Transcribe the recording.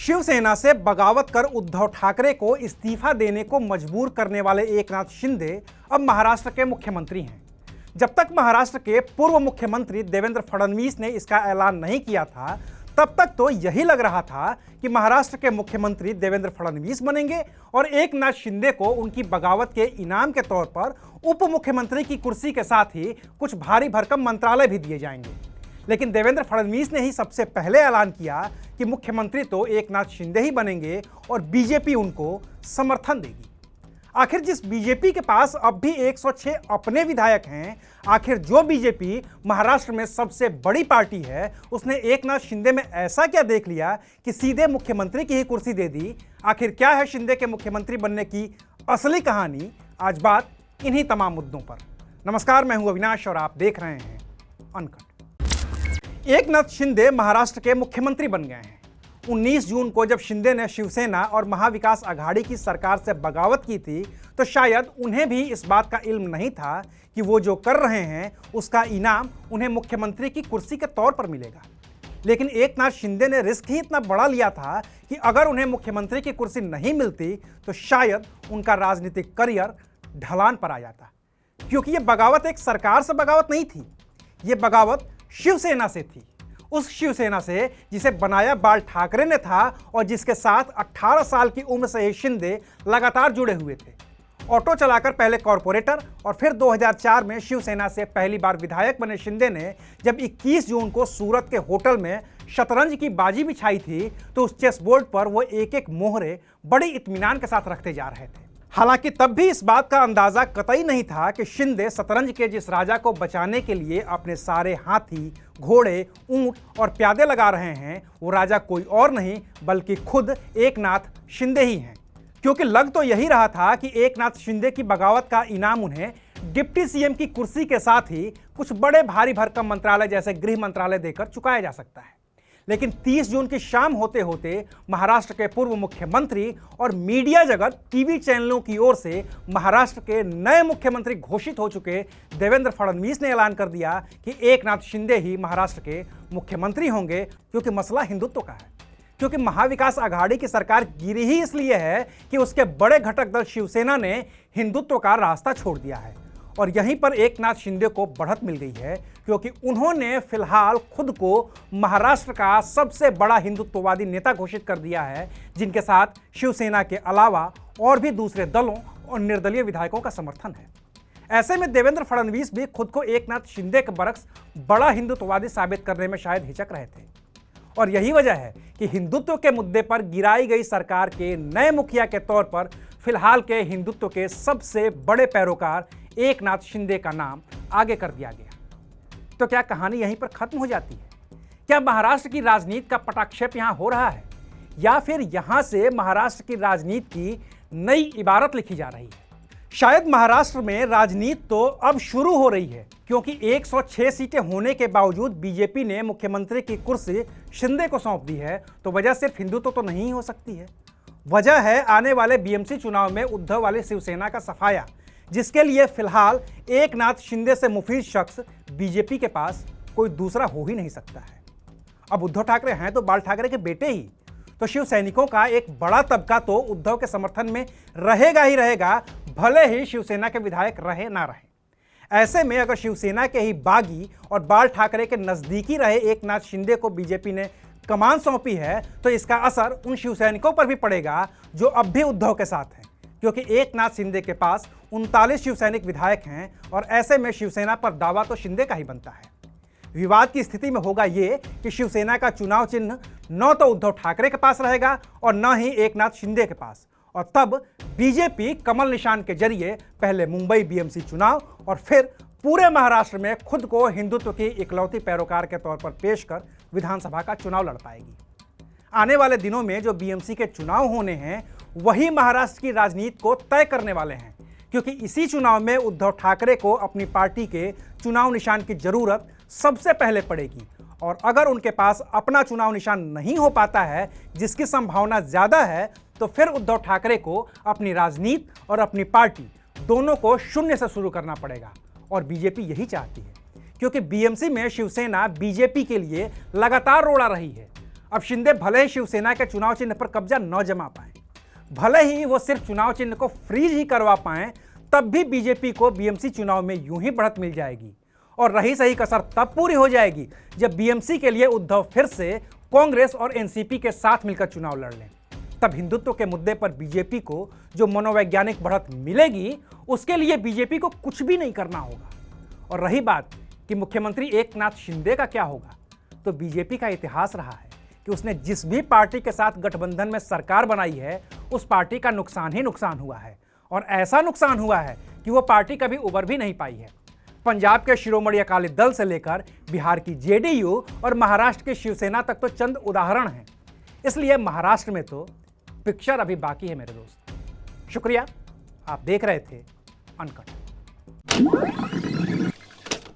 शिवसेना से बगावत कर उद्धव ठाकरे को इस्तीफा देने को मजबूर करने वाले एकनाथ शिंदे अब महाराष्ट्र के मुख्यमंत्री हैं। जब तक महाराष्ट्र के पूर्व मुख्यमंत्री देवेंद्र फडणवीस ने इसका ऐलान नहीं किया था, तब तक तो यही लग रहा था कि महाराष्ट्र के मुख्यमंत्री देवेंद्र फडणवीस बनेंगे और एकनाथ शिंदे को उनकी बगावत के इनाम के तौर पर उप मुख्यमंत्री की कुर्सी के साथ ही कुछ भारी भरकम मंत्रालय भी दिए जाएंगे। लेकिन देवेंद्र फडणवीस ने ही सबसे पहले ऐलान किया कि मुख्यमंत्री तो एकनाथ शिंदे ही बनेंगे और बीजेपी उनको समर्थन देगी। आखिर जिस बीजेपी के पास अब भी 106 अपने विधायक हैं, आखिर जो बीजेपी महाराष्ट्र में सबसे बड़ी पार्टी है, उसने एकनाथ शिंदे में ऐसा क्या देख लिया कि सीधे मुख्यमंत्री की ही कुर्सी दे दी। आखिर क्या है शिंदे के मुख्यमंत्री बनने की असली कहानी? आज बात इन्हीं तमाम मुद्दों पर। नमस्कार, मैं हूं अविनाश और आप देख रहे हैं अनकट। एकनाथ शिंदे महाराष्ट्र के मुख्यमंत्री बन गए हैं। 19 जून को जब शिंदे ने शिवसेना और महाविकास आघाड़ी की सरकार से बगावत की थी, तो शायद उन्हें भी इस बात का इल्म नहीं था कि वो जो कर रहे हैं उसका इनाम उन्हें मुख्यमंत्री की कुर्सी के तौर पर मिलेगा। लेकिन एकनाथ शिंदे ने रिस्क ही इतना बड़ा लिया था कि अगर उन्हें मुख्यमंत्री की कुर्सी नहीं मिलती तो शायद उनका राजनीतिक करियर ढलान पर आ जाता। क्योंकि ये बगावत एक सरकार से बगावत नहीं थी, ये बगावत शिवसेना से थी। उस शिवसेना से जिसे बनाया बाल ठाकरे ने था और जिसके साथ 18 साल की उम्र से ही शिंदे लगातार जुड़े हुए थे। ऑटो चलाकर पहले कॉरपोरेटर और फिर 2004 में शिवसेना से पहली बार विधायक बने शिंदे ने जब 21 जून को सूरत के होटल में शतरंज की बाजी बिछाई थी, तो उस चेस बोर्ड पर वो एक एक मोहरे बड़ी इत्मीनान के साथ रखते जा रहे थे। हालांकि तब भी इस बात का अंदाजा कतई नहीं था कि शिंदे शतरंज के जिस राजा को बचाने के लिए अपने सारे हाथी, घोड़े, ऊंट और प्यादे लगा रहे हैं, वो राजा कोई और नहीं बल्कि खुद एकनाथ शिंदे ही हैं। क्योंकि लग तो यही रहा था कि एकनाथ शिंदे की बगावत का इनाम उन्हें डिप्टी सीएम की कुर्सी के साथ ही कुछ बड़े भारी भरकम मंत्रालय जैसे गृह मंत्रालय देकर चुकाया जा सकता है। लेकिन 30 जून की शाम होते होते महाराष्ट्र के पूर्व मुख्यमंत्री और मीडिया जगत, टीवी चैनलों की ओर से महाराष्ट्र के नए मुख्यमंत्री घोषित हो चुके देवेंद्र फडणवीस ने ऐलान कर दिया कि एकनाथ शिंदे ही महाराष्ट्र के मुख्यमंत्री होंगे। क्योंकि मसला हिंदुत्व का है, क्योंकि महाविकास आघाड़ी की सरकार गिरी ही इसलिए है कि उसके बड़े घटक दल शिवसेना ने हिंदुत्व का रास्ता छोड़ दिया है। और यहीं पर एकनाथ शिंदे को बढ़त मिल गई है, क्योंकि उन्होंने फिलहाल खुद को महाराष्ट्र का सबसे बड़ा हिंदुत्ववादी नेता घोषित कर दिया है, जिनके साथ शिवसेना के अलावा और भी दूसरे दलों और निर्दलीय विधायकों का समर्थन है। ऐसे में देवेंद्र फडणवीस भी खुद को एकनाथ शिंदे के बरक्स बड़ा हिंदुत्ववादी साबित करने में शायद हिचक रहे थे। और यही वजह है कि हिंदुत्व के मुद्दे पर गिराई गई सरकार के नए मुखिया के तौर पर फिलहाल के हिंदुत्व के सबसे बड़े पैरोकार एकनाथ शिंदे का नाम आगे कर दिया गया। तो क्या कहानी यहीं पर खत्म हो जाती है? क्या महाराष्ट्र की राजनीति का पटाक्षेप यहां हो रहा है, या फिर यहां से महाराष्ट्र की राजनीति की नई इबारत लिखी जा रही है? शायद महाराष्ट्र में राजनीति तो अब शुरू हो रही है, क्योंकि 106 सीटें होने के बावजूद बीजेपी ने मुख्यमंत्री की कुर्सी शिंदे को सौंप दी है। तो वजह सिर्फ हिंदुत्व तो नहीं हो सकती है, वजह है आने वाले बीएमसी चुनाव में उद्धव वाले शिवसेना का सफाया, जिसके लिए फिलहाल एकनाथ शिंदे से मुफीद शख्स बीजेपी के पास कोई दूसरा हो ही नहीं सकता है। अब उद्धव ठाकरे हैं तो बाल ठाकरे के बेटे ही, तो शिव सैनिकों का एक बड़ा तबका तो उद्धव के समर्थन में रहेगा ही रहेगा, भले ही शिवसेना के विधायक रहे ना रहे। ऐसे में अगर शिवसेना के ही बागी और बाल ठाकरे के नजदीकी रहे एकनाथ शिंदे को बीजेपी ने कमान सौंपी है, तो इसका असर उन शिवसैनिकों पर भी पड़ेगा जो अब भी उद्धव के साथ हैं। क्योंकि एकनाथ शिंदे के पास 39 शिवसैनिक विधायक हैं और ऐसे में शिवसेना पर दावा तो शिंदे का ही बनता है। विवाद की स्थिति में होगा ये कि शिवसेना का चुनाव चिन्ह न तो उद्धव ठाकरे के पास रहेगा और न ही एकनाथ शिंदे के पास, और तब बीजेपी कमल निशान के जरिए पहले मुंबई बीएमसी चुनाव और फिर पूरे महाराष्ट्र में खुद को हिंदुत्व की इकलौती पैरोकार के तौर पर पेश कर विधानसभा का चुनाव लड़ पाएगी। आने वाले दिनों में जो बीएमसी के चुनाव होने हैं, वही महाराष्ट्र की राजनीति को तय करने वाले हैं। क्योंकि इसी चुनाव में उद्धव ठाकरे को अपनी पार्टी के चुनाव निशान की जरूरत सबसे पहले पड़ेगी। और अगर उनके पास अपना चुनाव निशान नहीं हो पाता है, जिसकी संभावना ज्यादा है, तो फिर उद्धव ठाकरे को अपनी राजनीति और अपनी पार्टी दोनों को शून्य से शुरू करना पड़ेगा। और बीजेपी यही चाहती है, क्योंकि बीएमसी में शिवसेना बीजेपी के लिए लगातार रोड़ा रही है। अब शिंदे भले ही शिवसेना के चुनाव चिन्ह पर कब्जा न जमा पाए, भले ही वो सिर्फ चुनाव चिन्ह को फ्रीज ही करवा पाए, तब भी बीजेपी को बीएमसी चुनाव में यूं ही बढ़त मिल जाएगी। और रही सही कसर तब पूरी हो जाएगी जब बीएमसी के लिए उद्धव फिर से कांग्रेस और एनसीपी के साथ मिलकर चुनाव लड़ लें। तब हिंदुत्व के मुद्दे पर बीजेपी को जो मनोवैज्ञानिक बढ़त मिलेगी, उसके लिए बीजेपी को कुछ भी नहीं करना होगा। और रही बात कि मुख्यमंत्री एकनाथ शिंदे का क्या होगा, तो बीजेपी का इतिहास रहा है कि उसने जिस भी पार्टी के साथ गठबंधन में सरकार बनाई है, उस पार्टी का नुकसान ही नुकसान हुआ है। और ऐसा नुकसान हुआ है कि वो पार्टी कभी उबर भी नहीं पाई है। पंजाब के शिरोमणि अकाली दल से लेकर बिहार की जेडीयू और महाराष्ट्र की शिवसेना तक तो चंद उदाहरण हैं। इसलिए महाराष्ट्र में तो पिक्चर अभी बाकी है मेरे दोस्त। शुक्रिया, आप देख रहे थे अनकट।